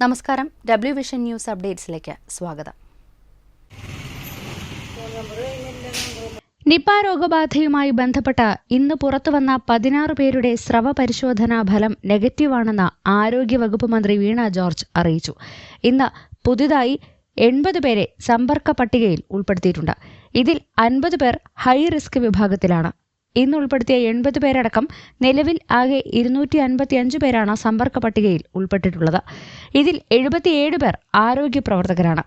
നമസ്കാരം, W vision news അപ്ഡേറ്റ്സിലേക്ക് സ്വാഗതം. Nipah രോഗബാധയുമായി ബന്ധപ്പെട്ട ഇന്ന് പുറത്തുവന്ന 16 പേരുടെ സ്രവ പരിശോധനാ ഫലം നെഗറ്റീവാണെന്ന് ആരോഗ്യവകുപ്പ് മന്ത്രി വീണ ജോർജ് അറിയിച്ചു. ഇന്ന് പുതുതായി 80 പേരെ സമ്പർക്ക പട്ടികയിൽ ഉൾപ്പെടുത്തിയിട്ടുണ്ട്. ഇതിൽ 50 പേർ ഹൈ റിസ്ക് വിഭാഗത്തിലാണ്. ഇന്ന് ഉൾപ്പെടുത്തിയ 80 പേരടക്കം നിലവിൽ ആകെ 255 പേരാണ് സമ്പർക്ക പട്ടികയിൽ ഉൾപ്പെട്ടിട്ടുള്ളത്. ഇതിൽ 77 പേർ ആരോഗ്യ പ്രവർത്തകരാണ്.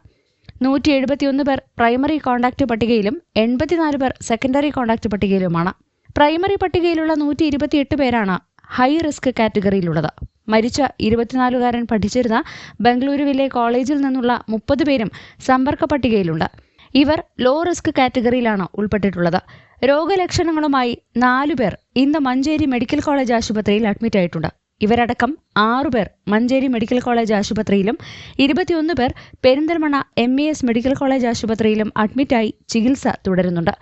171 പേർ പ്രൈമറി കോണ്ടാക്ട് പട്ടികയിലും 84 പേർ സെക്കൻഡറി കോണ്ടാക്ട് പട്ടികയിലുമാണ്. പ്രൈമറി പട്ടികയിലുള്ള 128 പേരാണ് ഹൈ റിസ്ക് കാറ്റഗറിയിലുള്ളത്. മരിച്ച 24-കാരൻ പഠിച്ചിരുന്ന ബംഗളൂരുവിലെ കോളേജിൽ നിന്നുള്ള 30 പേരും സമ്പർക്ക പട്ടികയിലുണ്ട്. ഇവർ ലോ റിസ്ക് കാറ്റഗറിയിലാണ് ഉൾപ്പെട്ടിട്ടുള്ളത്. രോഗലക്ഷണങ്ങളുമായി 4 പേർ ഇന്ന് മഞ്ചേരി മെഡിക്കൽ കോളേജ് ആശുപത്രിയിൽ അഡ്മിറ്റായിട്ടുണ്ട്. ഇവരടക്കം 6 പേർ മഞ്ചേരി മെഡിക്കൽ കോളേജ് ആശുപത്രിയിലും 21 പേർ പെരിന്തൽമണ്ണ MES മെഡിക്കൽ കോളേജ് ആശുപത്രിയിലും അഡ്മിറ്റായി ചികിത്സ തുടരുന്നുണ്ട്.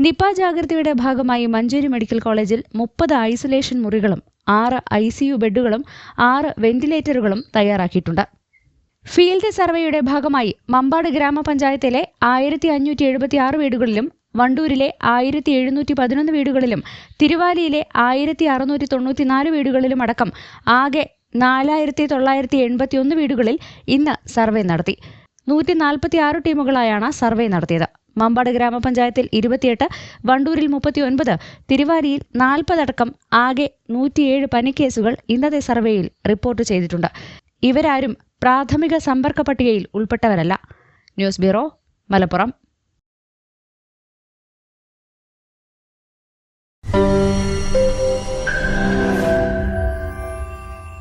നിപ ജാഗ്രതയുടെ ഭാഗമായി മഞ്ചേരി മെഡിക്കൽ കോളേജിൽ 30 ഐസൊലേഷൻ മുറികളും 6 ICU ബെഡുകളും 6 വെന്റിലേറ്ററുകളും തയ്യാറാക്കിയിട്ടുണ്ട്. ഫീൽഡ് സർവേയുടെ ഭാഗമായി മമ്പാട് ഗ്രാമപഞ്ചായത്തിലെ 1576 വീടുകളിലും വണ്ടൂരിലെ 1711 വീടുകളിലും തിരുവാലിയിലെ 1694 വീടുകളിലും അടക്കം ആകെ 4981 വീടുകളിൽ ഇന്ന് സർവേ നടത്തി. 146 ടീമുകളായാണ് സർവേ നടത്തിയത്. മമ്പാട് ഗ്രാമപഞ്ചായത്തിൽ 28, വണ്ടൂരിൽ 39, തിരുവാലിയിൽ 40 അടക്കം ആകെ 107 പനിക്കേസുകൾ ഇന്നത്തെ സർവേയിൽ റിപ്പോർട്ട് ചെയ്തിട്ടുണ്ട്. ഇവരാരും പ്രാഥമിക സമ്പർക്ക പട്ടികയിൽ ഉൾപ്പെട്ടവരല്ല. News bureau, Malappuram.